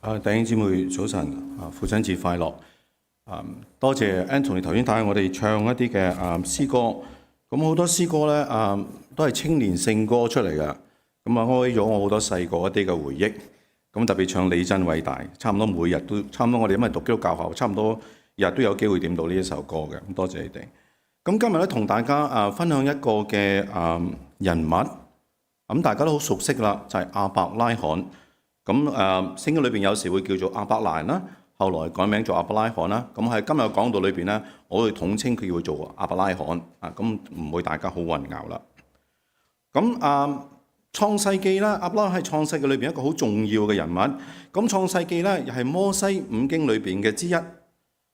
弟兄姊妹早晨，父親節快樂！多謝 Anthony 頭先帶我哋唱一啲嘅詩歌，咁好多詩歌咧都係青年聖歌出嚟嘅，咁開咗我好多細個一啲嘅回憶。咁特別唱你真偉大，差唔多每日都，差唔多我哋因為讀基督教學校，差唔多日日都有機會點到呢一首歌嘅。咁多謝你哋。咁今日咧同大家分享一個嘅人物，咁大家都好熟悉啦，就係亞伯拉罕。咁聖經裏邊有時會叫做亞伯蘭啦，後來改名做亞伯拉罕啦。咁喺今日講道裏邊咧，我會統稱佢叫做亞伯拉罕啊，咁唔會大家好混淆啦。咁創世記啦，亞伯拉罕係創世記裏邊一個好重要嘅人物。咁創世記咧又係摩西五經裏邊嘅之一。咁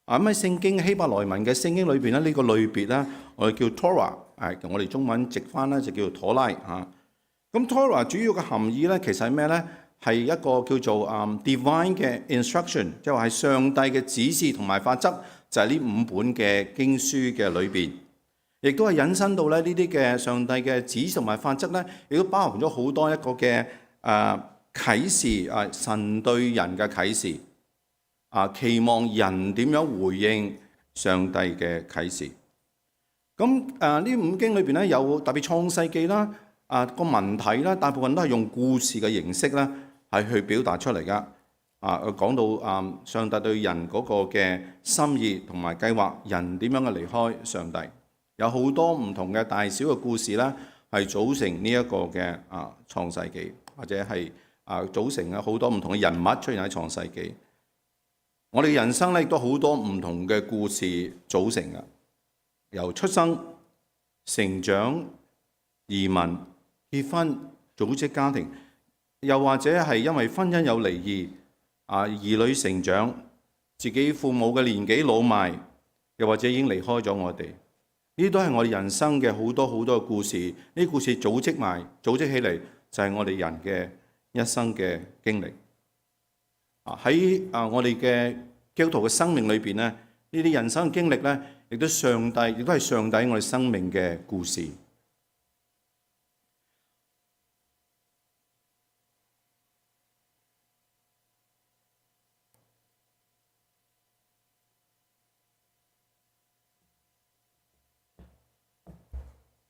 喺聖經希伯來文嘅聖經裏邊咧，呢個類別咧，我哋叫 Torah， 我哋中文直翻咧就叫做妥拉啊。咁 Torah 主要嘅含義咧，其實係咩咧？係一個叫做divine 嘅 instruction， 即係話係上帝嘅指示同埋法則，就係呢五本嘅經書嘅裏邊，亦都係引申到咧呢啲嘅上帝嘅指示同埋法則咧，亦都包含咗好多一個嘅啟示神對人嘅啟示期望人點樣回應上帝嘅啟示。咁呢五經裏邊咧有特別創世記啦，個文體啦，大部分都係用故事嘅形式啦，係去表達出嚟噶。講到上帝對人嗰個嘅心意同埋計劃，人點樣嘅離開上帝，有好多唔同嘅大小嘅故事啦，係組成呢一個嘅創世記，或者係組成啊好多唔同嘅人物出現喺創世記。我哋人生咧亦都好多唔同嘅故事組成嘅，由出生、成長、移民、結婚、組織家庭，又或者係因為婚姻有離異，兒女成長，自己父母嘅年紀老邁，又或者已經離開咗我哋，呢啲都係我哋人生嘅好多好多嘅故事。呢啲故事組織起嚟，就係我哋人嘅一生嘅經歷。喺我哋嘅基督徒嘅生命裏邊咧，呢啲人生嘅經歷咧，亦都係上帝我哋生命嘅故事。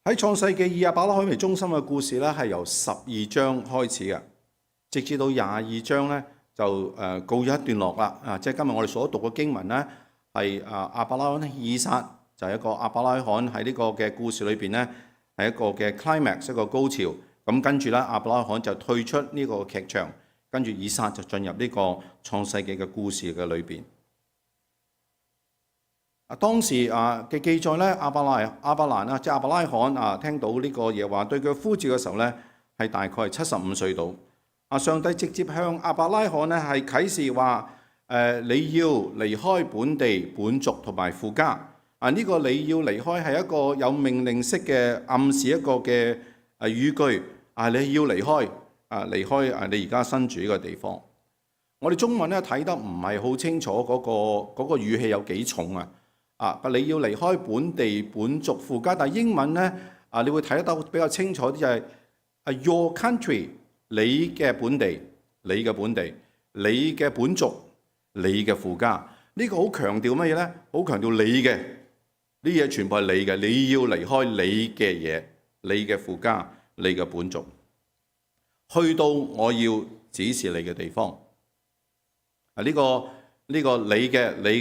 喺創世記以亞伯拉罕為中心嘅故事咧，係由12章開始嘅，直至到22章咧就告咗一段落啦。即係今日我哋所讀嘅經文咧，係亞伯拉罕以撒，就係一個亞伯拉罕喺呢個嘅故事裏邊咧，係一個嘅 climax， 一個高潮。咁跟住咧，亞伯拉罕就退出呢個劇場，跟住以撒就進入呢個創世記嘅故事嘅裏邊。當時嘅記載咧，亞伯蘭即係亞伯拉罕聽到呢個耶和華對佢呼召嘅時候咧，係大概係75歲度。上帝直接向亞伯拉罕咧係啟示話：你要離開本地本族同埋父家。呢個你要離開係一個有命令式嘅暗示一個嘅語句。你要離開你而家身處呢個地方。我哋中文咧睇得唔係好清楚嗰個語氣有幾重啊！你要離開本地本族父家，但係英文咧你會睇得到比較清楚啲，就係your country， 你嘅本地，你嘅本地，你嘅本族，你嘅父家。呢個好強調乜嘢咧？好強調你嘅呢嘢全部係你嘅，你要離開你嘅嘢，你嘅父家，你嘅本族，去到我要指示你嘅地方。呢個你嘅、你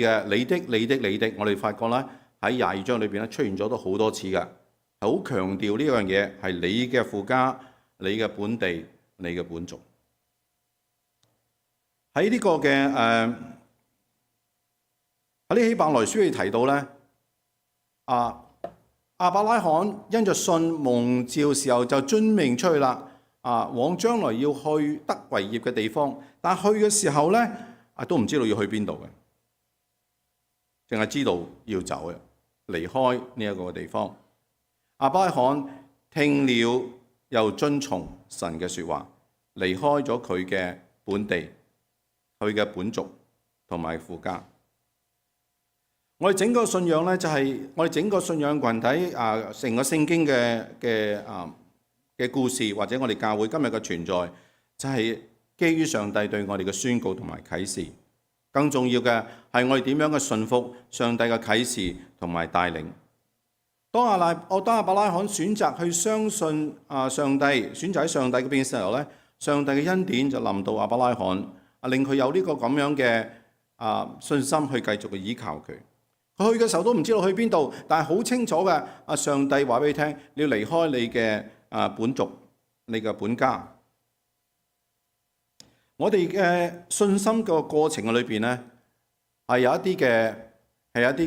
的，我哋發覺咧喺22章裏邊咧出現咗都好多次㗎，係好強調呢樣嘢係你嘅父家、你嘅本地、你嘅本族。喺呢個嘅喺呢希伯來書裏提到咧，亞伯拉罕因着信蒙召時候就遵命出去啦，往將來要去得為業嘅地方，但去嘅時候咧，都唔知道要去邊度嘅，淨係知道要走嘅，離開呢一個地方。亞伯拉罕聽了又遵從神嘅說話，離開咗佢嘅本地、佢嘅本族同埋父家。我哋整個信仰咧，就係我哋整個信仰群體成個聖經嘅故事，或者我哋教會今日嘅存在，就係基於上帝對我哋嘅宣告同埋啟示。更重要嘅係我哋點樣嘅順服上帝嘅啟示同埋帶領。當亞伯拉罕選擇去相信上帝，選擇喺上帝嗰邊嘅時候咧，上帝嘅恩典就臨到亞伯拉罕，令佢有呢個咁樣嘅信心去繼續去依靠佢。佢去嘅時候都唔知道去邊度，但係好清楚嘅，上帝話俾你聽，你要離開你嘅本族，你嘅本家。我哋嘅信心個過程嘅裏邊咧，係有一啲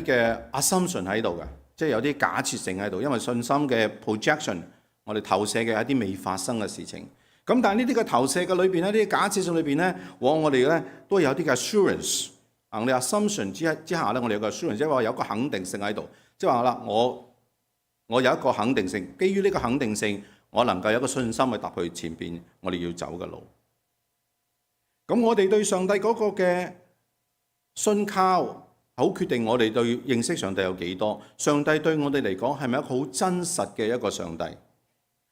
嘅 assumption 喺度嘅，即係有啲假設性喺度，因為信心嘅 projection， 我哋投射嘅一啲未發生嘅事情。咁但係呢啲嘅投射嘅裏邊咧，呢啲假設性裏邊咧，往往我哋咧都有啲嘅 assurance。我哋 assumption 之下咧，我哋有個 assurance，即係話有個肯定性喺度，即係話啦，我有一個肯定性，基於呢個肯定性，我能夠有一個信心去踏去前邊我哋要走嘅路。咁我哋對上帝嗰個嘅信靠，好決定我哋對認識上帝有幾多。上帝對我哋嚟講係咪一個好真實嘅一個上帝？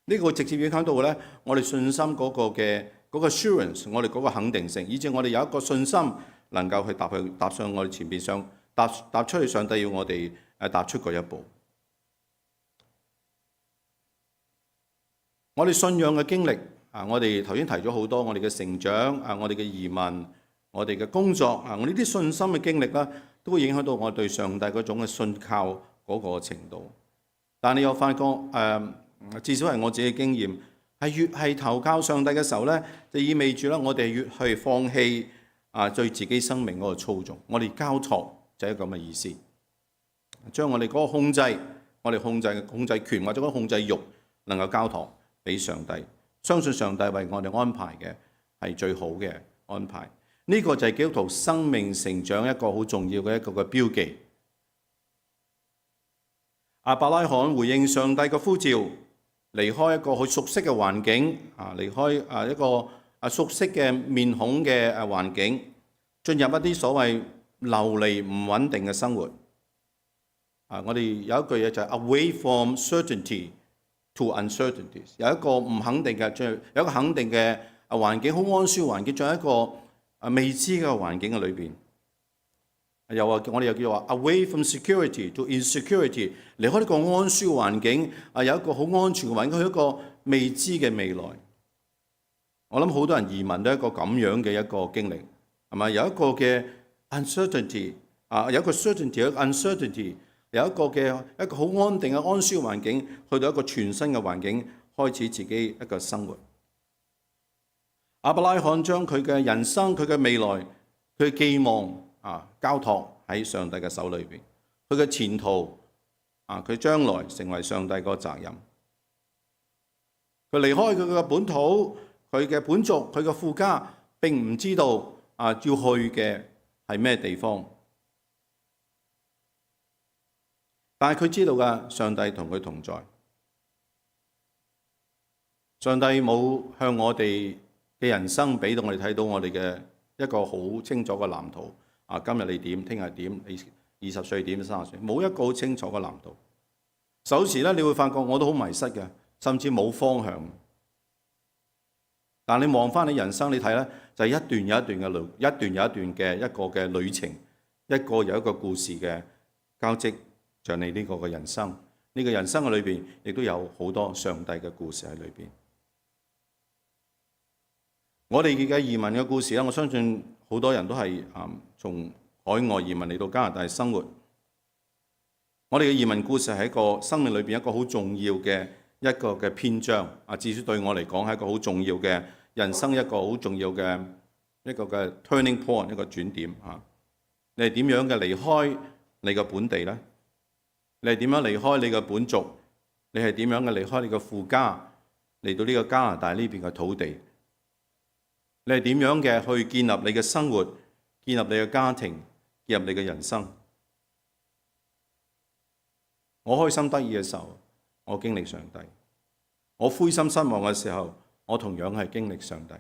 呢個直接影響到咧，我哋信心嗰個嘅嗰個 assurance， 我哋嗰個肯定性，以至我哋有一個信心能夠去踏上我哋前邊踏出去上帝要我哋踏出嗰一步。我哋信仰嘅經歷。我哋頭先提咗好多我哋嘅成長，我哋嘅移民，我哋嘅工作，我呢啲信心嘅經歷啦，都會影響到我對上帝嗰種嘅信靠嗰個程度。但你有發覺至少係我自己嘅經驗，係越係投靠上帝嘅時候咧，就意味住咧我哋越去放棄對自己生命嗰個操縱，我哋交託就係咁嘅意思，將我哋嗰個控制，我哋控制權或者嗰個控制欲能夠交託俾上帝。相信上帝為我哋安排嘅係最好嘅安排，呢個就係基督徒生命成長一個好重要嘅一個嘅標記。亞伯拉罕回應上帝嘅呼召，離開一個好熟悉嘅環境，離開一個熟悉嘅面孔嘅環境，進入一啲所謂流離唔穩定嘅生活。我哋有一句嘢就係 away from certainty to uncertainties， 有一個唔肯定嘅，有一個肯定嘅環境，好安舒嘅環境，仲有一個未知嘅環境嘅裏邊。我哋又叫做 away from security to insecurity， 離開呢個安舒嘅環境，有一個好安全嘅環境，去一個未知嘅未來。我諗好多人移民都係一個咁樣嘅一個經歷，係咪？有一個嘅 uncertainty， 有一個 certainty， 有一個 uncertainty。有一個好安定嘅安舒嘅環境，去到一個全新嘅環境，開始自己一個生活。亞伯拉罕將佢嘅人生、佢嘅未來、佢嘅寄望交託喺上帝嘅手裏邊，佢嘅前途佢將來成為上帝個責任。佢離開佢嘅本土、佢嘅本族、佢嘅父家，並唔知道要去嘅係咩地方。但係佢知道㗎，上帝同佢同在。上帝冇向我哋嘅人生俾到我哋睇到我哋嘅一個好清楚嘅藍圖。今日你點？聽日點？你20歲點？30歲冇一個好清楚嘅藍圖。有時咧，你會發覺我都好迷失嘅，甚至冇方向。但你望翻你人生，你睇咧，就係一段又一段嘅路，一段又一段嘅一個嘅旅程，一個又一個故事嘅交織。像你呢個嘅人生，呢個人生嘅裏邊，亦都有好多上帝嘅故事喺裏邊。我哋嘅移民嘅故事咧，我相信好多人都係從海外移民嚟到加拿大生活。我哋嘅移民故事係一個生命裏邊一個好重要嘅一個嘅篇章。至少對我嚟講係一個好重要嘅人生一個好重要嘅一個嘅 turning point， 一個轉點。你係點樣嘅離開你嘅本地咧？你係點樣離開你嘅本族？你係點樣嘅離開你嘅父家嚟到呢個加拿大呢邊嘅土地？你係點樣嘅去建立你嘅生活、建立你嘅家庭、建立你嘅人生？我開心得意嘅時候，我經歷上帝；我灰心失望嘅時候，我同樣係經歷上帝。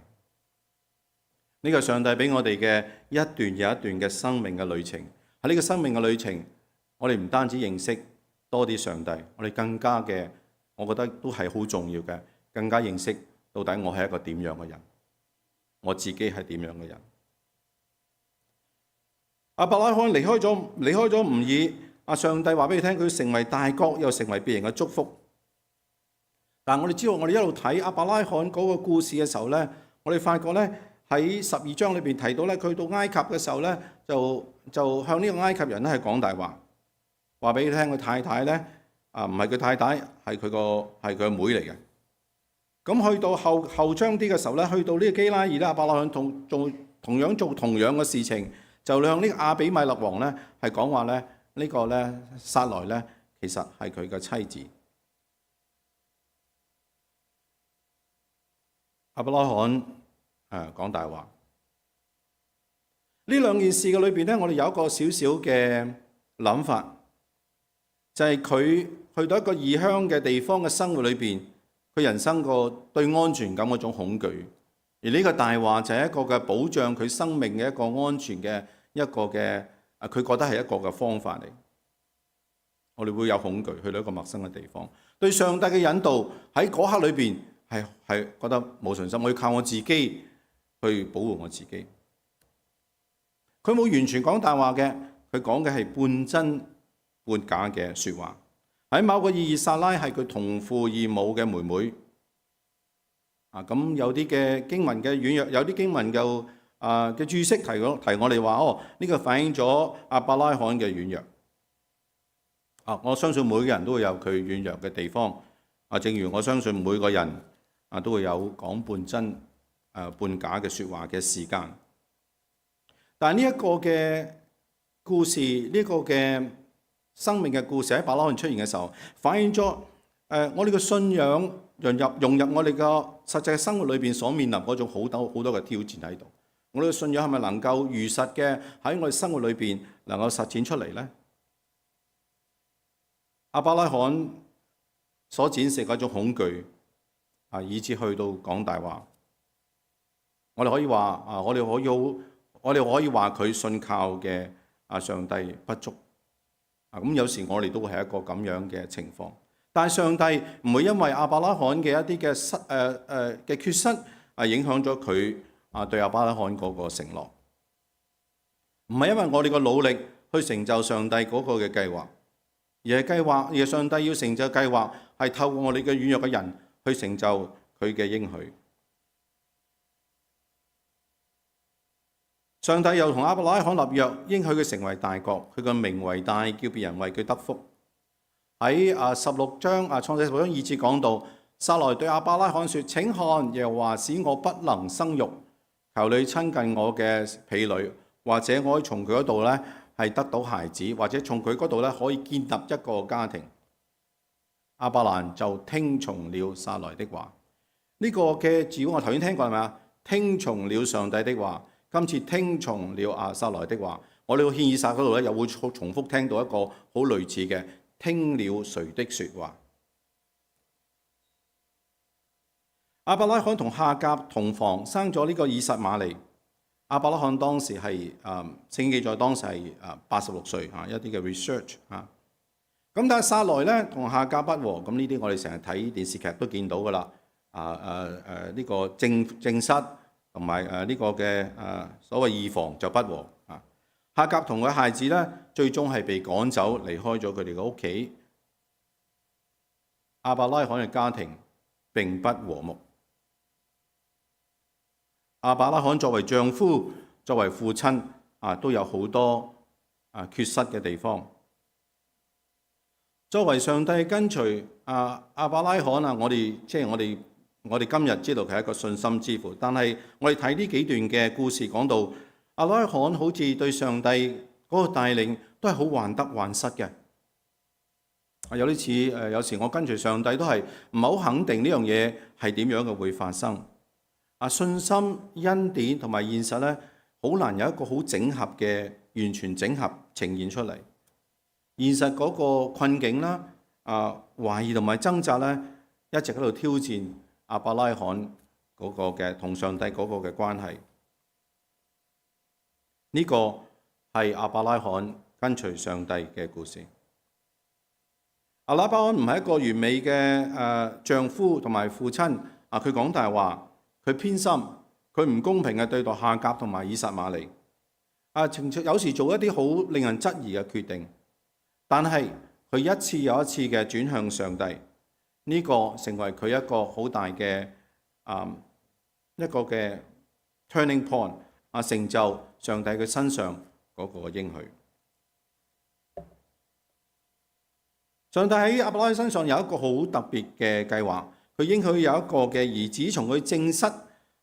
呢個上帝俾我哋嘅一段又一段嘅生命嘅旅程。喺呢個生命嘅旅程，我哋唔單止認識多啲上帝，我哋更加嘅，我覺得都係好重要嘅，更加認識到底我係一個點樣嘅人，我自己係點樣嘅人。亞伯拉罕離開咗吾爾，上帝話俾你聽，佢成為大國，又成為別人嘅祝福。但係我哋知道，我哋一路睇亞伯拉罕嗰個故事嘅時候咧，我哋發覺咧喺12章裏邊提到咧，佢到埃及嘅時候咧，就向呢個埃及人咧係講大話，話俾你聽佢太太咧唔係佢太太，係佢個妹嚟嘅。咁去到後章啲嘅時候咧，去到呢個基拉耳咧，亞伯拉罕同樣做同樣嘅事情，就向呢個亞比米勒王咧係講話咧，呢個咧撒萊咧其實係佢嘅妻子。亞伯拉罕講大話。呢兩件事嘅裏邊咧，我哋有一個少少嘅諗法，就係佢去到一個異鄉嘅地方嘅生活裏邊，佢人生個對安全感嗰種恐懼，而呢個大話就係一個嘅保障佢生命嘅一個安全嘅一個嘅佢覺得係一個嘅方法嚟。我哋會有恐懼去到一個陌生嘅地方，對上帝嘅引導喺嗰刻裏邊係覺得冇信心，我要靠我自己去保護我自己。佢冇完全講大話嘅，佢講嘅係半真半假嘅説話。喺某個意義，撒拉係佢同父異母嘅妹妹。咁有啲嘅經文嘅軟弱，有啲經文嘅注釋提我哋話，呢個反映咗亞伯拉罕嘅軟弱。我相信每個人都會有佢軟弱嘅地方。正如我相信每個人都會有講半真半假嘅説話嘅時間。但係呢一個嘅故事，呢個嘅生命嘅故事喺亞伯拉罕出現嘅時候，反映咗我哋嘅信仰融入我哋嘅實際生活裏邊所面臨嗰種好多嘅挑戰喺度。我哋嘅信仰係咪能夠如實嘅喺我哋生活裏邊能夠實踐出嚟呢？亞伯拉罕所展示嗰種恐懼以至去到講大話。我哋可以話我哋可以話佢信靠嘅上帝不足。咁有時我哋都會係一個咁樣嘅情況。但係上帝唔會因為亞伯拉罕嘅一啲嘅缺失影響咗佢對亞伯拉罕嗰個承諾。唔係因為我哋嘅努力去成就上帝嗰個嘅計劃，而係上帝要成就計劃係透過我哋嘅軟弱嘅人去成就佢嘅應許。上帝又同亞伯拉罕立約，應許佢成為大國，佢個名為大，叫別人為佢得福。喺16章創世16章2節講到，撒萊對亞伯拉罕說：請看，耶和華使我不能生育，求你親近我嘅婢女，或者我可以從佢嗰度咧係得到孩子，或者從佢嗰度咧可以建立一個家庭。亞伯蘭就聽從了撒萊的話。呢個嘅字我頭先聽過係咪啊？聽從了上帝的話。今次聽從了撒萊的話，我哋個獻以撒嗰度咧又會重複聽到一個好類似嘅聽了誰的説話。亞伯拉罕同夏甲同房，生咗呢個以實瑪利。亞伯拉罕當時係聖經記載當時係86歲一啲嘅 research 咁但係撒萊咧同夏甲不和，咁呢啲我哋成日睇電視劇都見到㗎啦。呢個正室。同埋呢個嘅所謂二房就不和。夏甲同佢孩子咧，最終係被趕走，離開咗佢哋嘅屋企。亞伯拉罕嘅家庭並不和睦。亞伯拉罕作為丈夫、作為父親都有好多缺失嘅地方。作為上帝跟隨亞伯拉罕我哋今日知道佢係一個信心之父，但係我哋睇呢幾段嘅故事講到，亞伯拉罕好似對上帝嗰個帶領都係好患得患失嘅。有啲似有時我跟隨上帝都係唔係好肯定呢樣嘢係點樣嘅會發生。信心、恩典同埋現實咧，好難有一個好整合嘅完全整合呈現出嚟。現實嗰個困境啦、懷疑同埋掙扎咧，一直喺度挑戰亞伯拉罕嗰個嘅同上帝嗰個嘅關係。呢個係亞伯拉罕跟隨上帝嘅故事。亞伯拉罕唔係一個完美嘅丈夫同埋父親。佢講大話，佢偏心，佢唔公平嘅對待夏甲同埋以實瑪利。有時做一啲好令人質疑嘅決定，但係佢一次又一次嘅轉向上帝，呢個成為佢一個好大嘅一個嘅 turning point， 成就上帝嘅身上嗰個應許。上帝喺亞伯拉罕身上有一個好特別嘅計劃，佢應許有一個嘅兒子從佢正室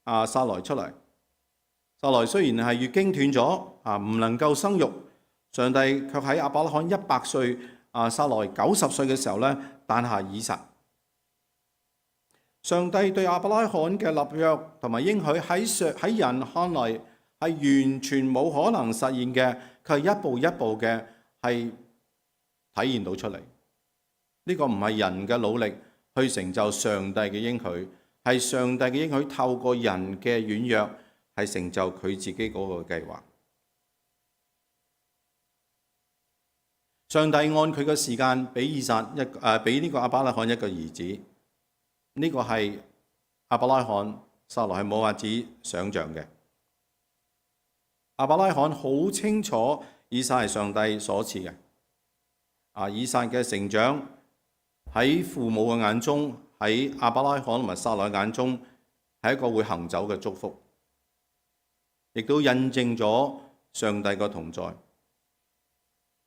撒萊出嚟。撒萊雖然係月經斷咗唔能夠生育，上帝卻喺亞伯拉罕100歲撒萊90歲嘅時候咧誕下以撒。上帝對亞伯拉罕嘅立約同埋應許喺人看嚟係完全冇可能實現嘅，佢係一步一步嘅係體現到出嚟。呢個唔係人嘅努力去成就上帝嘅應許，係上帝嘅應許透過人嘅軟弱係成就佢自己嗰個計劃。上帝按佢嘅時間俾俾呢個亞伯拉罕一個兒子，呢個係亞伯拉罕撒萊係冇法子想像嘅。亞伯拉罕好清楚以撒係上帝所賜嘅。以撒嘅成長喺父母嘅眼中，喺亞伯拉罕同埋撒萊眼中係一個會行走嘅祝福，亦都印證咗上帝嘅同在。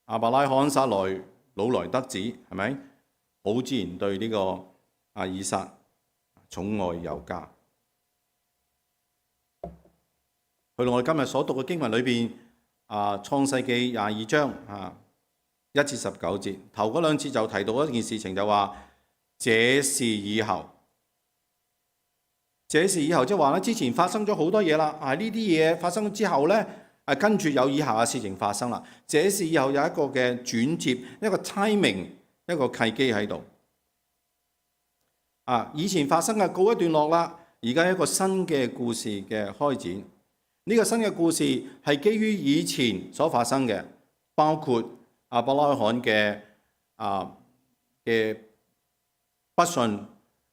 亞伯拉罕、撒萊老來得子，係咪？好自然對呢個以撒寵愛有加。去到我哋今日所讀嘅經文裏邊，創世記22章1至19節，頭嗰2節就提到一件事情，就話這事以後，這事以後即係話咧，之前發生咗好多嘢啦。呢啲嘢發生之後咧，跟住有以下嘅事情發生啦。這事以後有一個嘅轉接，一個 timing， 一個契機喺度。以前發生嘅告一段落啦，而家一個新嘅故事嘅開展。呢個新嘅故事係基於以前所發生嘅，包括亞伯拉罕嘅不信，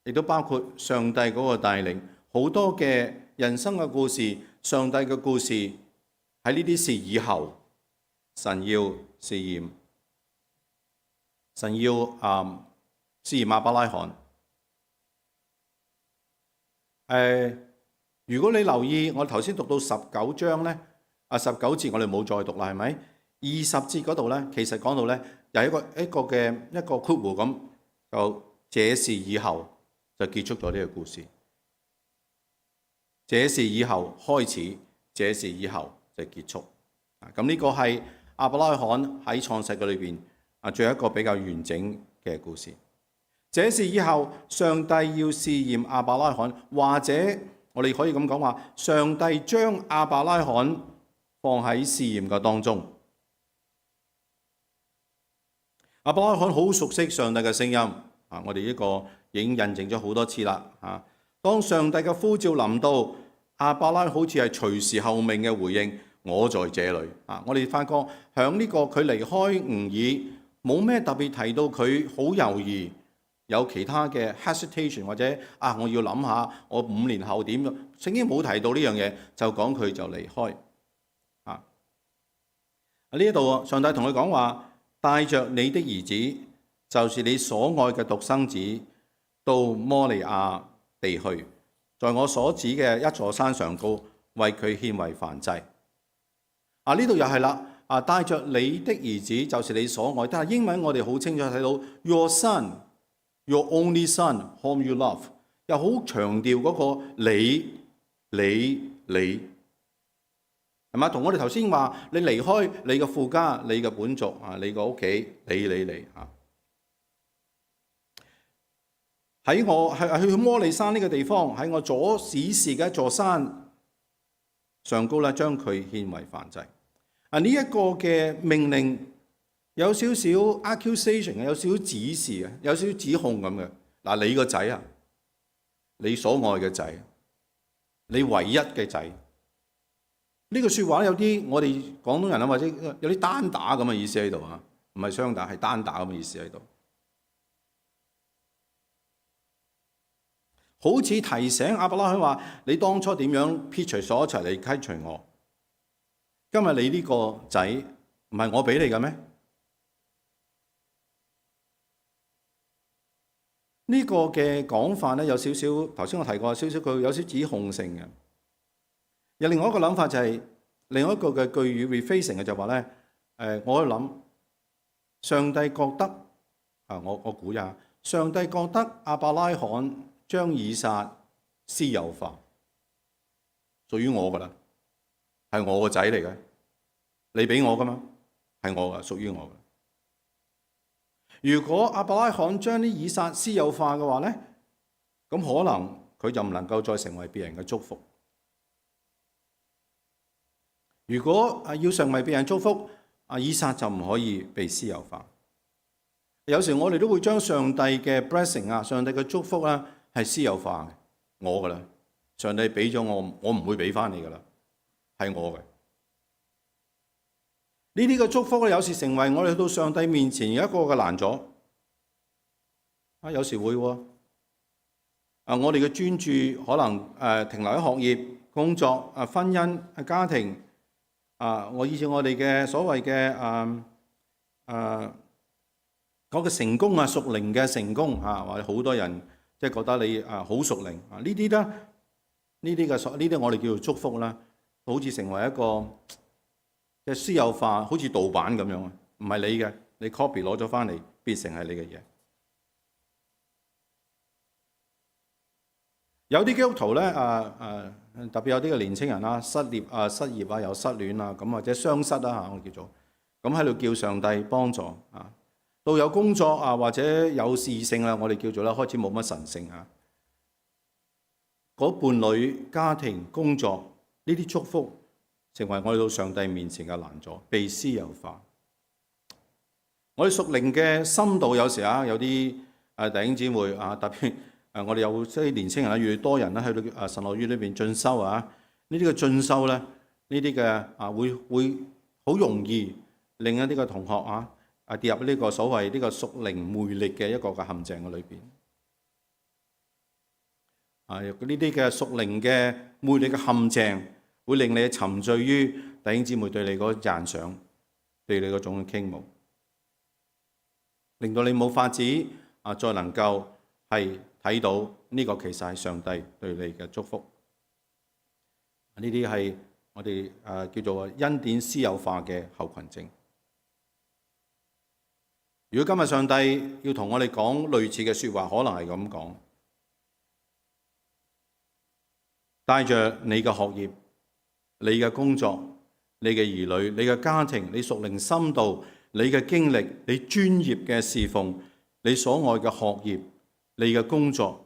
亦都包括上帝嗰個帶領，好多嘅人生嘅故事，上帝嘅故事。喺呢啲事以後，神要試驗亞伯拉罕。如果你留意，我頭先讀到19章咧，19節我哋冇再讀啦，係咪？20節嗰度咧，其實講到咧有一個括弧咁，就這事以後就結束咗呢個故事。這事以後開始，這事以後就結束。咁呢個係亞伯拉罕喺創世記裏邊最後一個比較完整嘅故事。這事以後，上帝要試驗亞伯拉罕，或者我哋可以咁講話，上帝將亞伯拉罕放喺試驗嘅當中。亞伯拉罕好熟悉上帝嘅聲音，我哋呢個已經印證咗好多次啦。當上帝嘅呼召臨到，亞伯拉罕好似係隨時候命嘅回應，我在這裏。我哋發覺響呢個佢離開吾珥，冇咩特別提到佢好猶豫，有其他嘅 hesitation 或者我要諗下我5年後點，聖經冇提到呢樣嘢，就講佢就離開。呢一度上帝同佢講話，帶着你的兒子，就是你所愛嘅獨生子，到摩利亞地去，在我所指嘅一座山上高，為佢獻為燔祭。呢度又係啦，帶着你的兒子，就是你所愛。但係英文我哋好清楚睇到 your son。Your only son, whom you love， 又好強調嗰個你，係嘛？同我哋頭先話，你離開你嘅父家、你嘅本族你個屋企，你喺我去摩利山呢個地方，喺我所指示嘅一座山上高咧，將佢獻為燔祭。呢一個嘅命令。有少少 accusation， 有少少指示，有少少指控咁嘅。你個仔啊，你所愛嘅仔，你唯一嘅仔，呢個説話有啲我哋廣東人或者有啲單打咁嘅意思喺度唔係雙打，係單打咁嘅意思喺度。好似提醒亞伯拉罕話：你當初點樣撇除所有一齊嚟跟隨我？今日你呢個仔唔係我俾你嘅咩？呢個嘅講法咧有少少，頭先我提過少少，佢有少少指控性嘅。有另外一個諗法就係、另外一個嘅句語 rephrasing 嘅就話咧，我諗上帝覺得我估下，上帝覺得亞伯拉罕將以撒私有化，屬於我噶啦，係我個仔嚟嘅，你俾我噶嘛，係我噶，屬於我噶。如果亞伯拉罕將啲以撒私有化嘅話咧，咁可能佢就唔能夠再成為別人嘅祝福。如果要成為別人祝福，以撒就唔可以被私有化。有時我哋都會將上帝嘅 blessing 上帝嘅祝福係私有化嘅，我噶啦，上帝俾咗我，我唔會俾翻你噶啦，係我嘅。呢啲嘅祝福有時成為我哋去到上帝面前有一個嘅攔阻。有時會喎。我哋嘅專注可能停留喺學業、工作、婚姻、家庭。以前我哋嘅所謂嘅嗰個成功屬靈嘅成功或者好多人即係覺得你好屬靈呢啲咧，呢啲我哋叫做祝福啦，好似成為一個嘅私有化，好似盜版咁樣啊，唔係你嘅，你 copy 攞咗翻嚟，變成係你嘅嘢。有啲基督徒咧，特別有啲嘅年青人啦，失業又失戀咁或者雙失啦我叫做，咁喺度叫上帝幫助到有工作或者有事性啦，我哋叫做開始冇乜神性嗰伴侶、家庭、工作呢啲祝福，成為我哋到上帝面前嘅攔阻，被私有化。我哋屬靈嘅深度有時有啲弟兄姊妹特別我哋有啲年青人越嚟越多人去到神學院裏邊進修呢啲嘅進修咧，呢啲嘅會好容易令一啲嘅同學跌入呢個所謂呢個屬靈魅力嘅一個嘅陷阱嘅裏邊。呢啲嘅屬靈嘅魅力嘅陷阱，會令你沉醉於弟兄姊妹對你嗰讚賞，對你嗰種傾慕，令到你冇法子再能夠係睇到呢個其實係上帝對你嘅祝福。呢啲係我哋叫做恩典私有化嘅後群症。如果今日上帝要同我哋講類似嘅説話，可能係咁講：帶着你嘅學業、你嘅工作、你嘅兒女、你嘅家庭、你屬靈深度、你嘅經歷、你專業嘅侍奉、你所愛嘅學業、你嘅工作、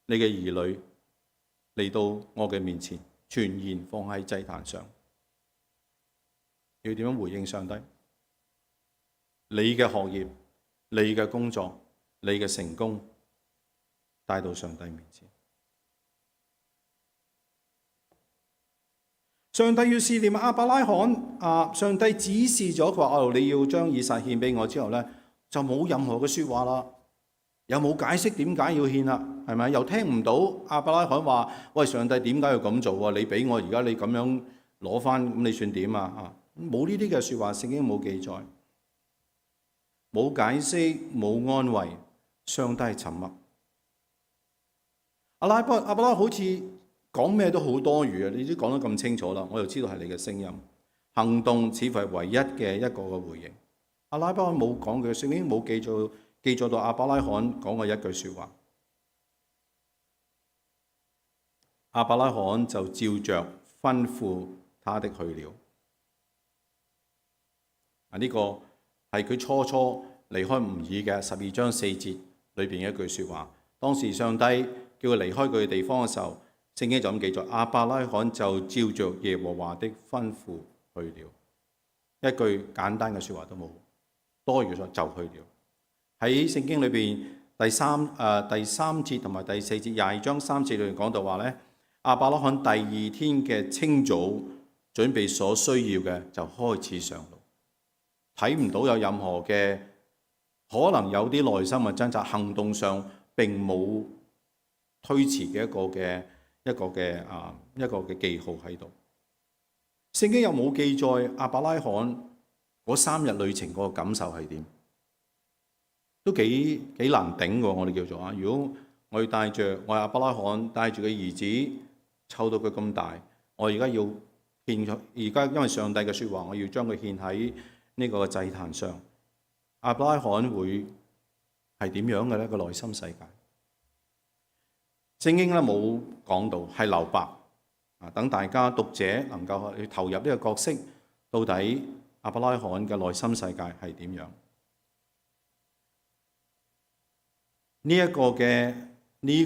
你嘅兒女嚟到我嘅面前，全然放喺祭壇上。要點樣回應上帝？你嘅學業、你嘅工作、你嘅成功帶到上帝面前。上帝要試驗亞伯拉罕，上帝指示咗佢話：你要將以撒獻俾我之後咧，就冇任何嘅説話啦，又冇解釋點解要獻啦，係咪？又聽唔到亞伯拉罕話：喂，上帝點解要咁做啊？你俾我，而家你咁樣攞翻，咁你算點啊？冇呢啲嘅説話，聖經冇記載，冇解釋，冇安慰，上帝係沉默。亞伯拉罕好似講咩都好多餘啊！你都講得咁清楚啦，我就知道係你嘅聲音。行動似乎係唯一嘅一個嘅回應。亞伯拉罕冇講嘅，聖經冇記載到亞伯拉罕講過一句説話。亞伯拉罕就照着吩咐他的去了。呢個係佢初初離開吾珥嘅12章4節裏邊嘅一句説話。當時上帝叫佢離開佢嘅地方嘅時候，聖經就咁記載：亞伯拉罕就照着耶和華的吩咐去了。一句簡單嘅説話都冇，多餘咗就去了。喺聖經裏邊第三節同埋第4節22章3節裏邊講到話咧，亞伯拉罕第二天嘅清早準備所需要嘅就開始上路。睇唔到有任何嘅可能有啲內心嘅掙扎，行動上並冇推遲嘅一個嘅記號喺度。聖經有冇記載亞伯拉罕嗰3日旅程嗰個感受係點？都幾難頂喎，我哋叫做啊！如果我要帶著我亞伯拉罕帶住個兒子湊到佢咁大，我而家要獻佢，而家因為上帝嘅説話，我要將佢獻喺呢個祭壇上。亞伯拉罕會係點樣嘅咧？個內心世界，聖經咧冇講到，係留白啊，等大家讀者能夠去投入呢個角色，到底亞伯拉罕嘅內心世界係點樣？呢一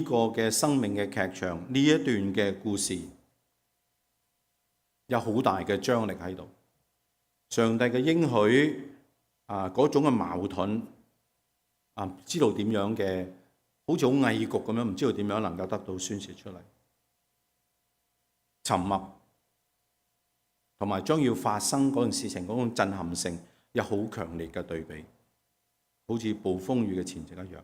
個嘅生命嘅劇場，呢一段嘅故事有好大嘅張力喺度。上帝嘅應許嗰種嘅矛盾知道點樣嘅，好似好翳焗咁樣，唔知道點樣能夠得到宣泄出嚟。沉默同埋將要發生嗰件事情嗰種震撼性有好強烈嘅對比，好似暴風雨嘅前夕一樣。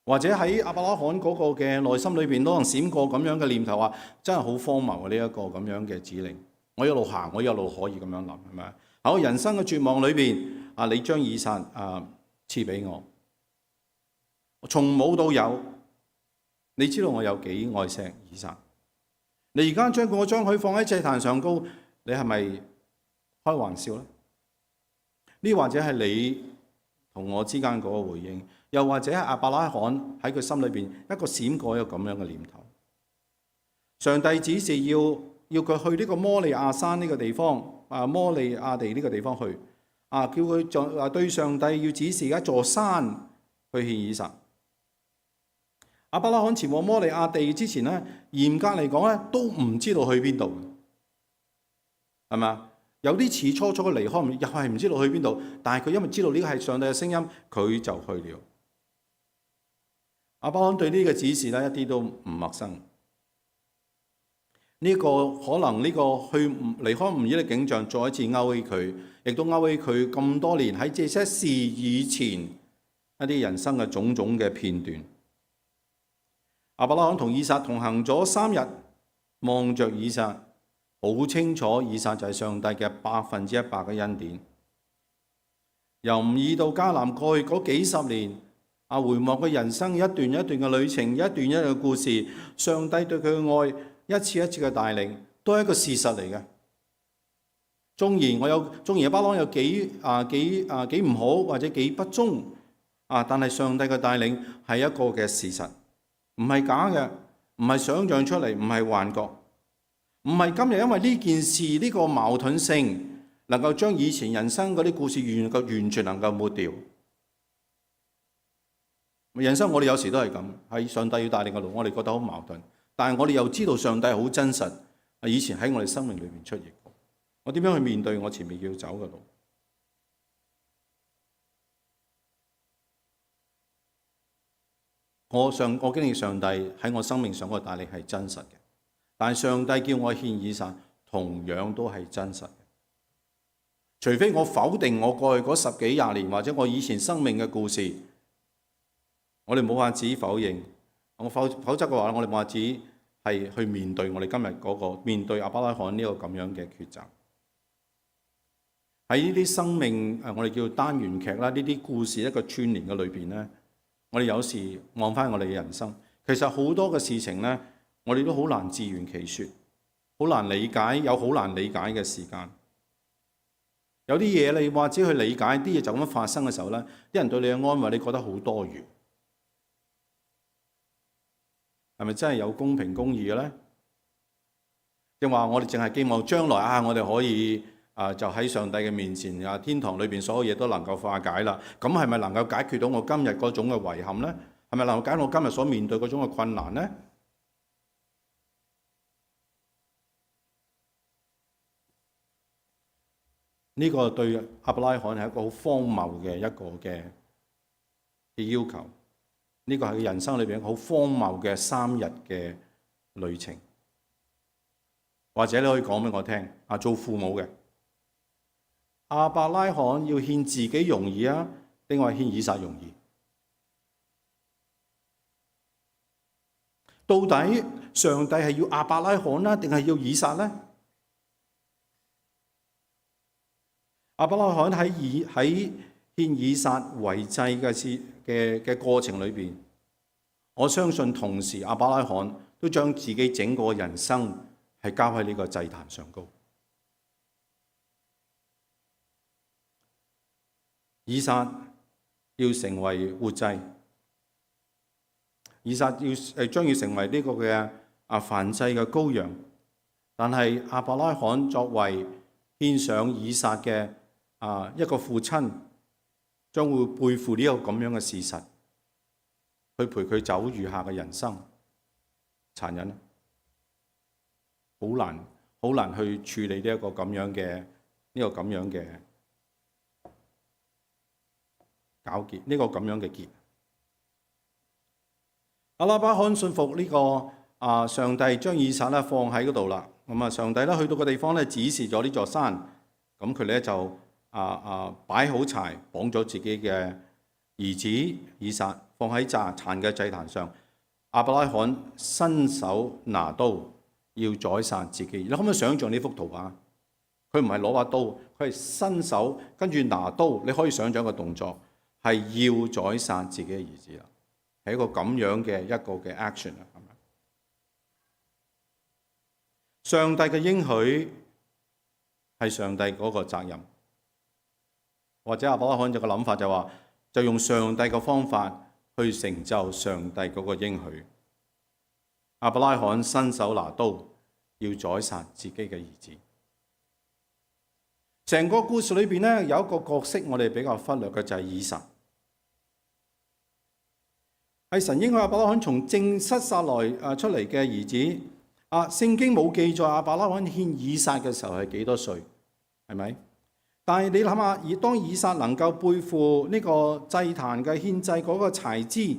或者喺亞伯拉罕嗰個嘅內心裏邊，都能閃過咁樣嘅念頭，話真係好荒謬呢一個咁樣嘅指令。我一路行，我一路可以咁樣諗，係咪？喺我人生嘅絕望裏邊，你將以撒賜俾我，從冇到有，你知道我有幾愛錫以撒。你而家將佢放喺祭壇上高，你係咪開玩笑咧？呢或者係你同我之間嗰個回應？又或者係亞伯拉罕喺佢心裏邊一個閃過一個咁樣嘅念頭。上帝指示要佢去呢個摩利亞山呢個地方，摩利亞地呢個地方去，叫佢對上帝要指示一座山去獻以撒。亞伯拉罕前往摩利亞地之前咧，嚴格嚟講咧都唔知道去邊度，係咪？有啲似初嘅離開，又係唔知道去邊度，但係佢因為知道呢個係上帝嘅聲音，佢就去了。亞伯拉罕對呢個指示咧一啲都唔陌生。呢個可能呢個去離開吾爾的景象，再一次勾起佢，亦都勾起佢咁多年喺這些事以前一啲人生嘅種種嘅片段。亞伯拉罕同以撒同行咗3日，望着以撒，好清楚以撒就係上帝嘅100%嘅恩典。由吾爾到迦南過去嗰幾十年，回望佢人生一段一段嘅旅程，一段一段嘅故事，上帝對佢嘅愛一次一次嘅帶領，都係一個事實嚟嘅。縱然亞伯拉罕有幾唔好或者幾不忠但係上帝嘅帶領係一個嘅事實，唔係假嘅，唔係想象出嚟，唔係幻覺，唔係今日因為呢件事呢個矛盾性能夠將以前人生嗰啲故事完全能夠抹掉。人生我哋有時都係咁，喺上帝要帶領嘅路，我哋覺得好矛盾，但係我哋又知道上帝好真實，以前喺我哋生命裏面出現過。我點樣去面對我前面要走嘅路？我經歷上帝喺我生命上嘅帶領係真實嘅，但係上帝叫我獻以撒，同樣都係真實嘅。除非我否定我過去嗰10幾20年或者我以前生命嘅故事。我哋冇法子否認，否則嘅話，我哋冇法子係去面對我哋今日嗰個面對亞伯拉罕呢個咁樣嘅抉擇。喺呢啲生命我哋叫單元劇啦，呢啲故事一個串聯嘅裏邊咧，我哋有時望翻我哋嘅人生，其實好多嘅事情咧，我哋都好難自圓其說，好難理解，有好難理解嘅時間。有啲嘢你或者去理解，啲嘢就咁樣發生嘅時候咧，啲人對你嘅安慰，你覺得好多餘。係咪真係有公平公義嘅咧？定話我哋淨係希望將來我哋可以就喺上帝嘅面前天堂裏邊所有嘢都能夠化解啦。咁係咪能夠解決到我今日嗰種嘅遺憾咧？係咪能夠解決我今日所面對嗰種嘅困難咧？呢個對亞伯拉罕係一個好荒謬嘅一個嘅要求。呢個係佢人生裏邊好荒謬嘅3日嘅旅程，或者你可以講俾我聽，做父母嘅亞伯拉罕要獻自己容易定係獻以撒容易？到底上帝係要亞伯拉罕啦，定係要以撒呢？亞伯拉罕喺獻以撒為祭嘅過程裏邊，我相信同時亞伯拉罕都將自己整個人生係交喺呢個祭壇上高。以撒要成為活祭，以撒將要成為呢個嘅燔祭嘅羔羊，但係亞伯拉罕作為獻上以撒嘅一個父親，將會背負呢個咁樣嘅事實，去陪佢走餘下嘅人生，殘忍，好難去處理呢個咁樣嘅糾結，呢個咁樣嘅結。亞伯拉罕信服呢個上帝將以撒咧放喺嗰度啦。咁上帝咧去到個地方咧指示咗呢座山，咁佢咧就擺好柴，綁咗自己嘅兒子以撒放喺殘嘅祭壇上。亞伯拉罕伸手拿刀要宰殺自己。你可唔可以想象呢幅圖畫？佢唔係攞把刀，佢係伸手跟住拿刀。你可以想象個動作係要宰殺自己嘅兒子啦，係一個咁樣嘅一個嘅 action 啊。上帝嘅應許係上帝嗰個責任，或者亞伯拉罕有個諗法就話，就用上帝嘅方法去成就上帝嗰個應許。亞伯拉罕伸手拿刀要宰殺自己嘅兒子。成個故事裏邊咧有一個角色我哋比較忽略嘅，就係以撒，係神應許亞伯拉罕從正室撒來出嚟嘅兒子。聖經冇記載亞伯拉罕獻以撒嘅時候係幾多歲，係咪？但係你諗下，當以撒能夠背負呢個祭壇嘅獻祭嗰個柴枝，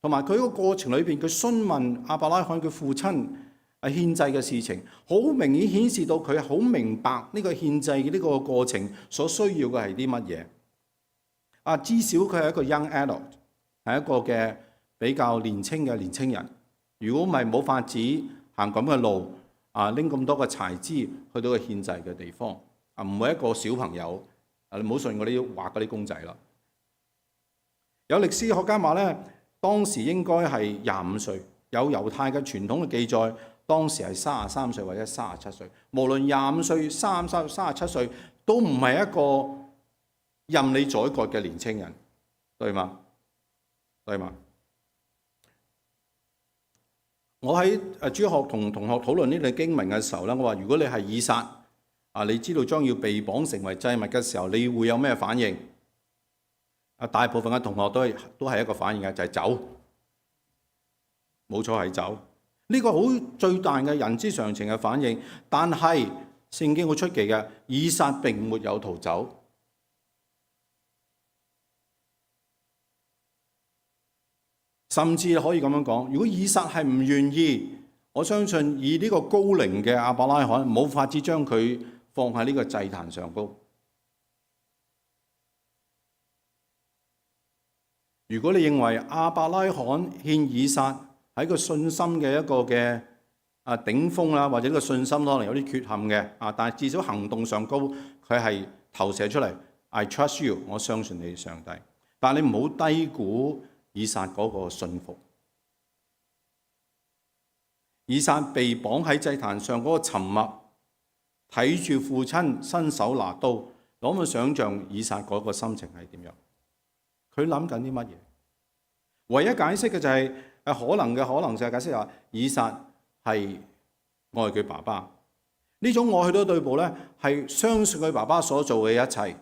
同埋佢個過程裏邊，佢詢問亞伯拉罕嘅父親獻祭嘅事情，好明顯顯示到佢好明白呢個獻祭嘅呢個過程所需要嘅係啲乜嘢。至少佢係一個 young adult， 係一個嘅比較年青嘅年青人。如果唔係冇法子行咁嘅路，拎咁多個柴枝去到個獻祭嘅地方，唔係一個小朋友。你唔好信我啲畫嗰啲公仔啦。有歷史學家話咧，當時應該係25歲。有猶太嘅傳統嘅記載，當時係33歲或者37歲。無論25歲、33、37歲，都唔係一個任你宰割嘅年青人，對嗎？對嗎？我喺主學同同學討論呢段經文嘅時候咧，我話如果你係以撒，你知道將要被綁成為祭物嘅時候，你會有咩反應？大部分嘅同學都係一個反應嘅，就係走，冇錯係走。呢個好最大嘅人之常情嘅反應。但係聖經好出奇嘅，以撒並沒有逃走。甚至可以咁樣講，如果以撒係唔願意，我相信以呢個高齡嘅亞伯拉罕冇法子將佢放喺呢個祭壇上高。如果你認為亞伯拉罕獻以撒係個信心嘅一個嘅頂峰啦，或者呢個信心可能有啲缺陷嘅但係至少行動上高，佢係投射出嚟 I trust you， 我相信你上帝。但係你唔好低估以撒嗰個信服。以撒被綁喺祭壇上嗰個沉默，睇住父親伸手拿刀，攞去想像以撒嗰個心情係點樣？佢諗緊啲乜嘢？唯一解釋嘅就係可能性解釋話，以撒係愛佢爸爸。呢種愛去到對步咧，係相信佢爸爸所做嘅一切，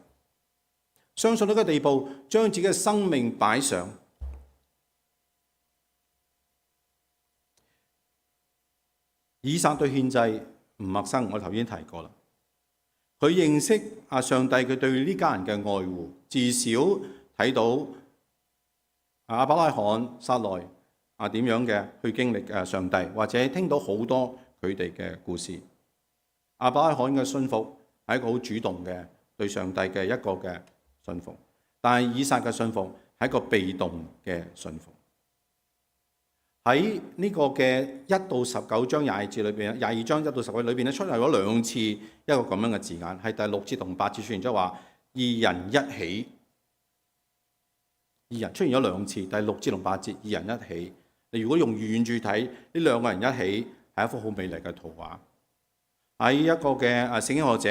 相信到個地步，將自己嘅生命擺上。以撒對獻祭唔陌生，我頭先提過啦。佢認識上帝，佢對呢家人嘅愛護，至少睇到亞伯拉罕、撒萊點樣嘅去經歷上帝，或者聽到好多佢哋嘅故事。亞伯拉罕嘅信服係一個好主動嘅對上帝嘅一個嘅信服，但係以撒嘅信服係一個被動嘅信服。喺呢個嘅1到19章22節裏邊，22章1到19裏邊咧出現咗2次一個咁樣嘅字眼，係第6節同8節出現咗話二人一起。二人出現咗2次，第6節同8節二人一起。你如果用遠處睇，呢2個人一起係一幅好美麗嘅圖畫。喺一個嘅聖經學者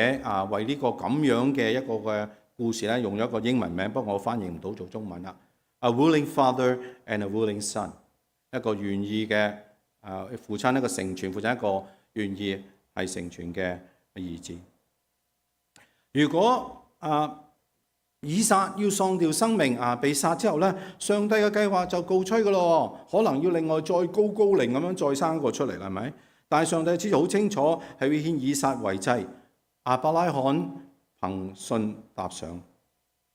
為呢個咁樣嘅一個嘅故事咧，用咗一個英文名，不過我翻譯唔到做中文啦。A willing father and a willing son， 一個願意嘅父親，一個成全父親，一個願意係成全嘅兒子。如果以撒要喪掉生命被殺之後咧，上帝嘅計劃就告吹噶咯，可能要另外再高齡咁樣再生一個出嚟啦，係咪？但係上帝知道好清楚係會獻以撒為祭。亞伯拉罕憑信踏上，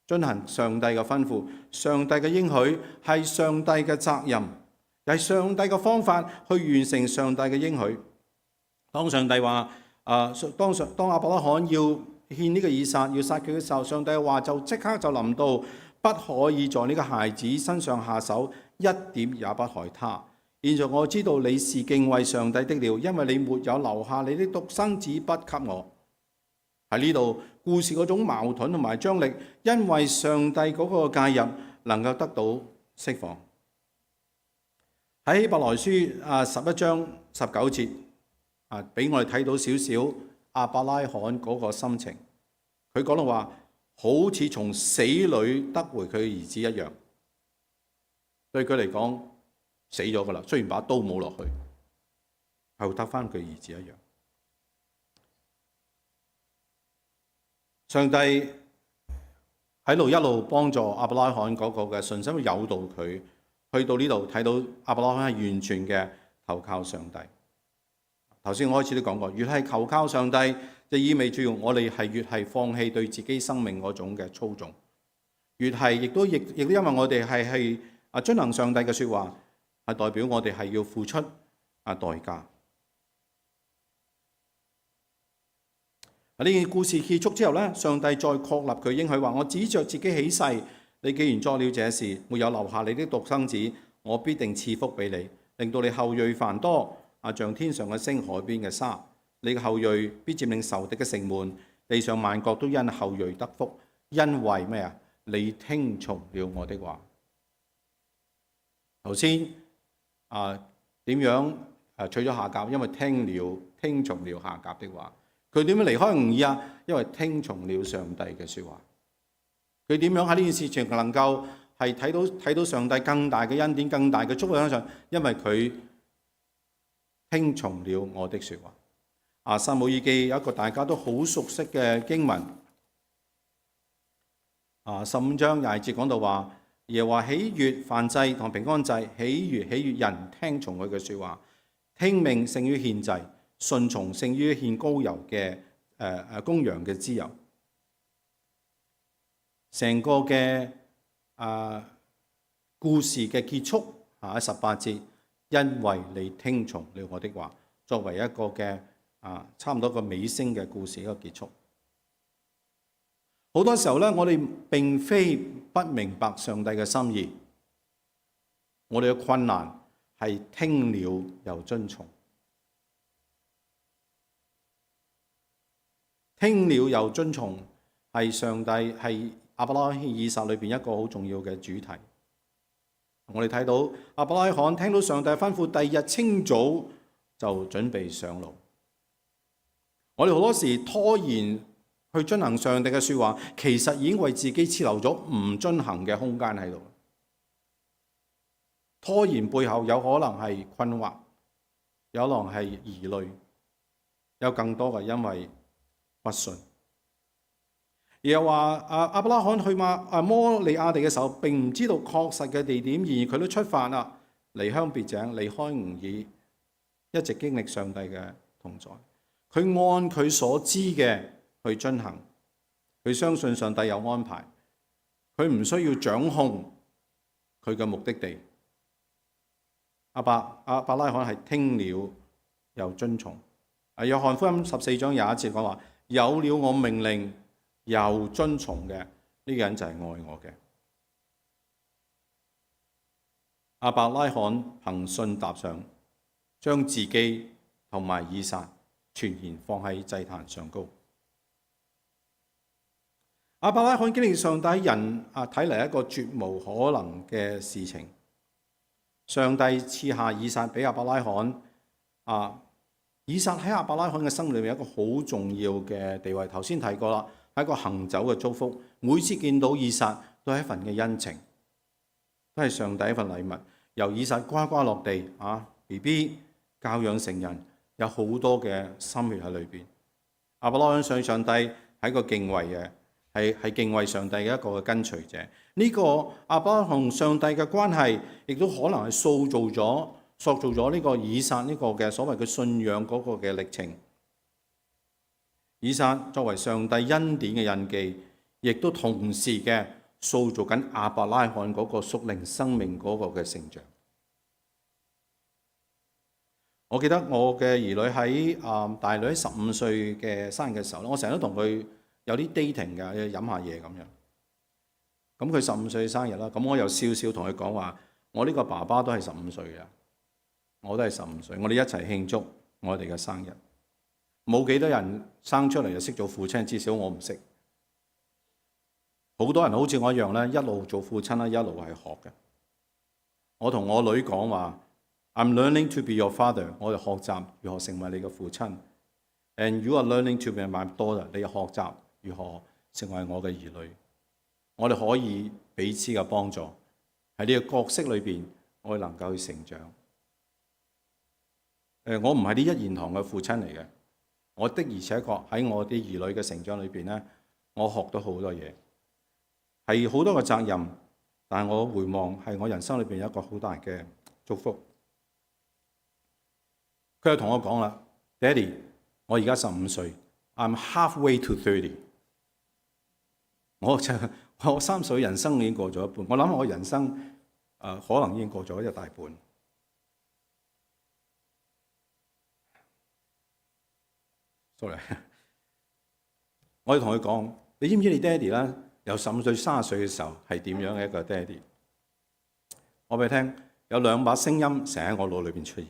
遵行上帝嘅吩咐，上帝嘅應許係上帝嘅責任，係上帝嘅方法去完成上帝嘅應許。當上帝話當亞伯拉罕要獻呢個以撒，要殺佢嘅時候，上帝嘅話就即刻就臨到，不可以在呢個孩子身上下手，一點也不害他。現在我知道你是敬畏上帝的了，因為你沒有留下你的獨生子不給我。喺呢度故事嗰種矛盾同埋張力，因為上帝嗰個介入能夠得到釋放。喺希伯來書11章19節俾我哋睇到少少亞伯拉罕嗰個心情。佢講到話，好似從死裏得回佢嘅兒子一樣，對佢嚟講死咗噶啦，雖然把刀冇落去，係得翻佢兒子一樣。上帝喺度一路幫助亞伯拉罕嗰個嘅信心，去誘導佢去到呢度，睇到亞伯拉罕係完全嘅投靠上帝。頭先我開始都講過，越係投靠上帝，就意味住我哋係越係放棄對自己生命嗰種嘅操縱，越係亦都因為我哋係遵行上帝嘅説話，係代表我哋係要付出代價。呢件故事結束之後咧，上帝再確立佢應許話：我指着自己起誓，你既然作了這事，沒有留下你的獨生子，我必定賜福俾你，令到你後裔繁多，像天上嘅星、海邊嘅沙。你嘅後裔必佔領仇敵嘅城門，地上萬國都因後裔得福，因為咩啊？你聽從了我的話。頭先點樣娶咗夏甲？因為聽從了夏甲的話。佢點樣離開吾珥？因為聽從了上帝嘅説話。佢點樣喺呢件事情能夠係睇到上帝更大嘅恩典、更大嘅祝福喺上？因為佢聽從了我的説話。撒母耳記有一個大家都好熟悉嘅經文，15章20節講到話，耶和華喜悅燔祭同平安祭，喜悅人聽從佢嘅説話，聽命勝於獻祭，順從勝於獻膏油嘅公羊嘅脂油。成個嘅故事嘅結束喺18節，因為你聽從了我的話，作為一個嘅差唔多個尾聲嘅故事一個結束。好多時候咧，我哋並非不明白上帝嘅心意，我哋嘅困難係聽了又遵從，聽了又遵從係上帝係亞伯拉罕獻以撒裏邊一個好重要嘅主題。我哋睇到亞伯拉罕聽到上帝吩咐，第二日清早就準備上路。我哋好多時拖延去遵行上帝嘅説話，其實已經為自己設留咗唔遵行嘅空間喺度。拖延背後有可能係困惑，有可能係疑慮，有更多嘅因為不信。而又話亞伯拉罕去摩利亞地嘅時候，並唔知道確實嘅地點，然而佢都出發啦，離鄉別井，離開吾珥，一直經歷上帝嘅同在。佢按佢所知嘅去遵行，佢相信上帝有安排，佢唔需要掌控佢嘅目的地。亞伯拉罕係聽了又遵從。約翰福音14章21節講話：有了我命令又遵從嘅，呢個人就係愛我嘅。亞伯拉罕憑信踏上，將自己同埋以撒全然放喺祭壇上高。亞伯拉罕經歷上帝人睇嚟一個絕無可能嘅事情。上帝賜下以撒俾亞伯拉罕，以撒喺亞伯拉罕嘅生命裏面有一個好重要嘅地位。頭先提過啦，係一個行走嘅祝福。每次見到以撒都係一份嘅恩情，都係上帝一份禮物。由以撒呱呱落地，BB 教養成人，有好多嘅心血喺裏邊。亞伯拉罕上帝係一個敬畏嘅。係敬畏上帝嘅一個跟隨者，呢個亞伯拉罕同上帝嘅關係，亦都可能係塑造咗呢個以撒呢個嘅所謂嘅信仰嗰個嘅歷程。以撒作為上帝恩典嘅印記，亦都同時嘅塑造緊亞伯拉罕嗰個屬靈生命嗰個嘅成長。我記得我嘅兒女喺大女15歲嘅生日嘅時候咧，我成日都同佢有啲 dating 嘅，飲下嘢咁樣。咁佢15歲生日啦，咁我又少少同佢講話，我呢個爸爸都係15歲嘅，我都係15歲，我哋一齊慶祝我哋嘅生日。冇幾多人生出嚟就識做父親，至少我唔識。好多人好似我一樣咧，一路做父親啦，一路係學嘅。我同我女講話 ，I'm learning to be your father， 我哋學習如何成為你嘅父親。And you are learning to be my daughter， 你學習如何成為我嘅兒女。我哋可以彼此嘅幫助，喺呢個角色裏邊，我哋能夠去成長。我唔係啲一言堂嘅父親嚟嘅，我的而且確喺我啲兒女嘅成長裏邊咧，我學到好多嘢，係好多嘅責任，但係我回望係我人生裏邊有一個好大嘅祝福。佢又同我講啦 ，Daddy， 我而家15歲 ，I'm halfway to 30。我3歲人生已經過咗一半，我諗我人生可能已經過咗一大半。sorry， 我要同佢講，你知唔知你爹哋咧由15歲、30歲嘅時候係點樣嘅一個爹哋？我俾你聽，有2把聲音成日喺我腦裏邊出現。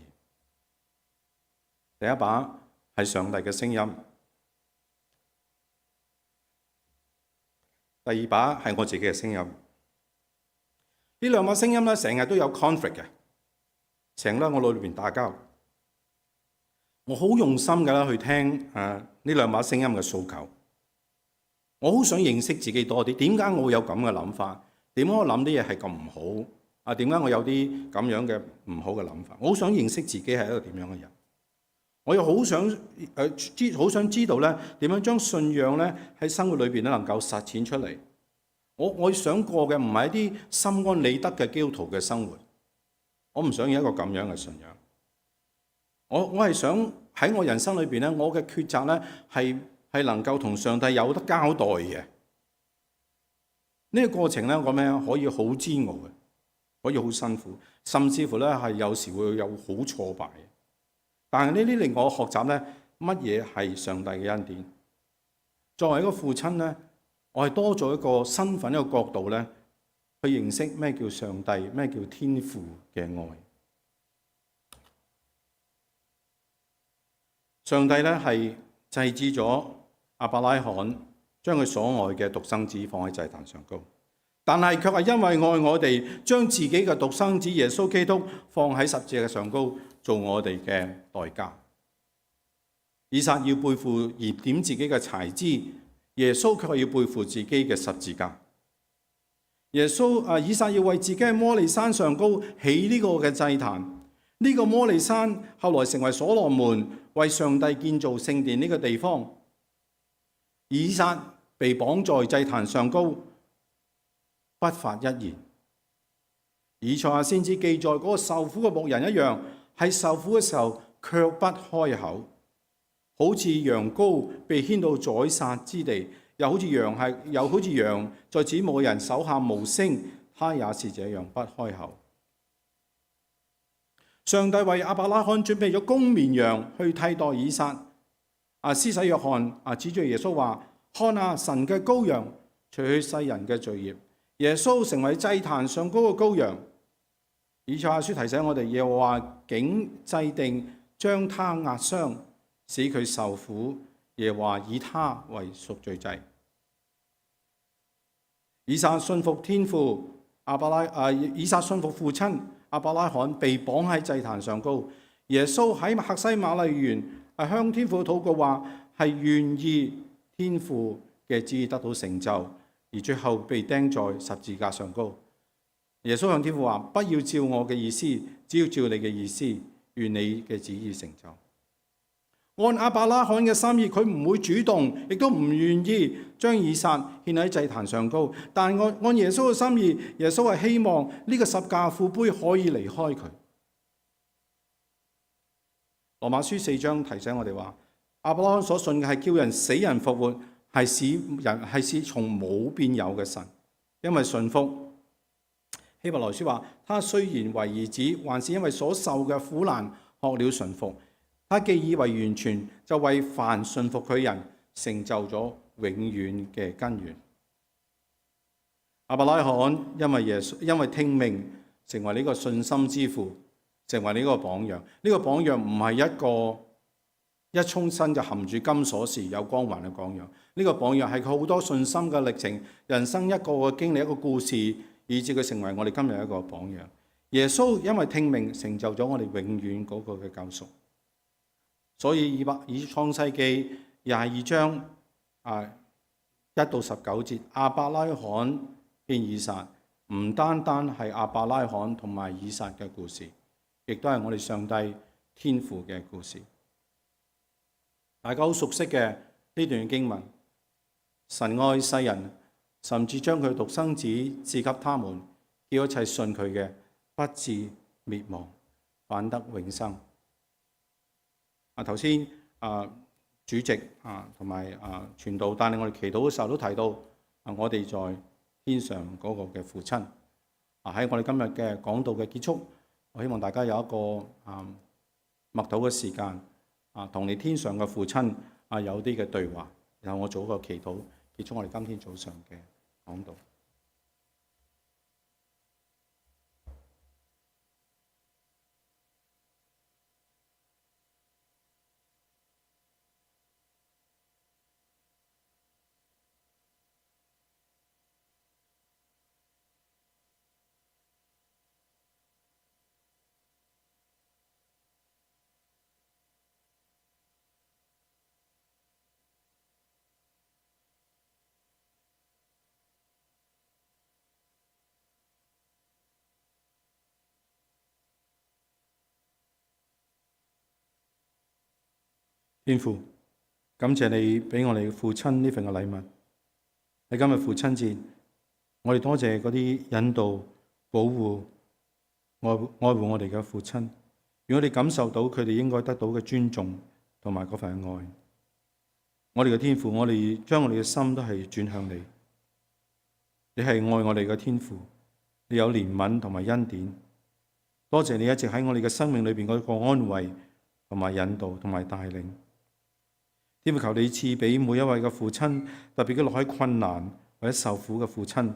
第一把係上帝嘅聲音。第二把係我自己嘅聲音，呢2把聲音咧成日都有 conflict 嘅，成日喺我腦裏邊打交。我好用心嘅啦去聽呢2把聲音嘅訴求，我好想認識自己多啲。點解我會有咁嘅諗法？點解我諗啲嘢係咁唔好？點解我有啲咁樣嘅唔好嘅諗法？我好想認識自己係一個點樣嘅人。我又好想知道咧點樣將信仰咧喺生活裏邊咧能夠實踐出嚟。我想過嘅唔係一啲心安理得嘅基督徒嘅生活，我唔想要一個咁樣嘅信仰。我係想喺我人生裏邊咧，我嘅抉擇咧係能夠同上帝有得交代嘅。呢個過程咧，我可以好煎熬嘅，可以好辛苦，甚至乎咧係有時會有好挫敗。但係呢啲令我學習咧，乜嘢係上帝嘅恩典？作為一個父親咧，我係多咗一個身份一個角度咧，去認識咩叫上帝，咩叫天父嘅愛。上帝咧係制止咗亞伯拉罕將佢所愛嘅獨生子放喺祭壇上高，但係卻係因為愛我哋，將自己嘅獨生子耶穌基督放喺十字架上高，做我哋嘅代價。以撒要背負燃點自己嘅柴枝，耶穌卻要背負自己嘅十字架。以撒要為自己喺摩利山上高起呢個嘅祭壇，呢個摩利山後來成為所羅門為上帝建造聖殿呢個地方。以撒被綁在祭壇上高，不發一言。以賽亞先知記載嗰個受苦嘅牧人一樣，係受苦嘅時候卻不開口，好似羊羔被牽到宰殺之地，又好似羊在指牧人手下無聲，他也是這樣不開口。上帝為亞伯拉罕準備咗公綿羊去替代以撒。施洗約翰指住耶穌話：看啊，神嘅羔羊，除去世人嘅罪孽。耶穌成為祭壇上高嘅羔羊。以賽亞書提醒我哋，耶和華竟制定將他壓傷，使佢受苦。耶和華以他為贖罪祭。以撒信服天父以撒信服父親亞伯拉罕，被綁喺祭壇上高。耶穌喺客西馬尼園向天父禱告話，係願意天父嘅旨意得到成就，而最後被釘在十字架上高。耶穌向天父話：不要照我嘅意思，只要照你嘅意思，願你嘅旨意成就。按亞伯拉罕嘅心意，佢唔會主動，亦都唔願意將以撒獻喺祭壇上高。但按耶穌嘅心意，耶穌係希望呢個十架苦杯可以離開佢。羅馬書4章提醒我哋話，亞伯拉罕所信嘅係叫人死人復活，係使從冇變有嘅神，因為信福。希伯來書話，他雖然為兒子，還是因為所受嘅苦難學了順服。他既以為完全，就為凡順服佢人成就咗永遠嘅根源。亞伯拉罕因為聽命，成為呢個信心之父，成為呢個榜樣。呢個榜樣唔係一個一沖身就含住金鎖匙有光環嘅榜樣。呢個榜樣係佢好多信心嘅歷程，人生一個嘅經歷，一個故事，以至佢成為我哋今日一個榜樣。耶穌因為聽命，成就咗我哋永遠嗰個嘅救贖。所以以創世記22章1到19節，亞伯拉罕獻以撒，唔單單係亞伯拉罕同埋以撒嘅故事，亦都係我哋上帝天父嘅故事。大家好熟悉嘅呢段經文，神愛世人，甚至將佢獨生子賜給他們，叫一切信佢嘅不至滅亡，反得永生。頭先主席同埋傳道帶領我哋祈禱嘅時候都提到我哋在天上嗰個嘅父親。喺我哋今日嘅講道嘅結束，我希望大家有一個默禱嘅時間，同你天上嘅父親有啲嘅對話，然後我做一個祈禱，結束我哋今天早上嘅講道。天父，感謝你俾我哋父親呢份嘅禮物。喺今日父親節，我哋多謝嗰啲引導、保護、愛護我哋嘅父親，讓我哋感受到佢哋應該得到嘅尊重同埋嗰份愛。我哋嘅天父，我哋將我哋嘅心都係轉向你。你係愛我哋嘅天父，你有憐憫同埋恩典。多謝你一直喺我哋嘅生命裏邊嗰個安慰同埋引導同埋帶領。天父，求你賜俾每一位嘅父親，特別嘅落喺困難或者受苦嘅父親，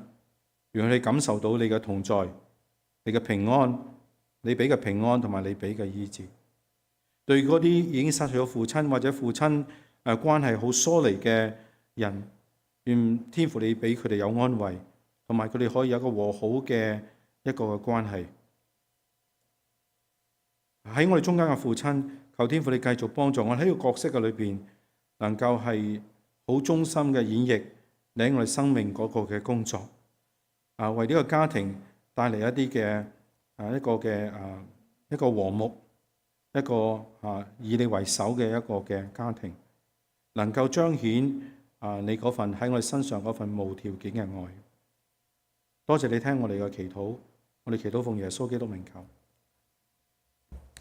讓佢哋感受到你嘅同在，你嘅平安，你俾嘅平安同埋你俾嘅醫治。對嗰啲已經失去咗父親或者父親關係好疏離嘅人，願天父你俾佢哋有安慰，同埋佢哋可以有一個和好嘅一個嘅關係。喺我哋中間嘅父親，求天父你繼續幫助我喺呢個角色嘅裏邊，能夠係好忠心嘅演繹你喺我哋生命嗰個嘅工作，為呢個家庭帶嚟一啲嘅一個和睦，一個以你為首嘅一個嘅家庭，能夠彰顯你嗰份喺我哋身上嗰份無條件嘅愛。多謝你聽我哋嘅祈禱，我哋祈禱奉耶穌基督名求。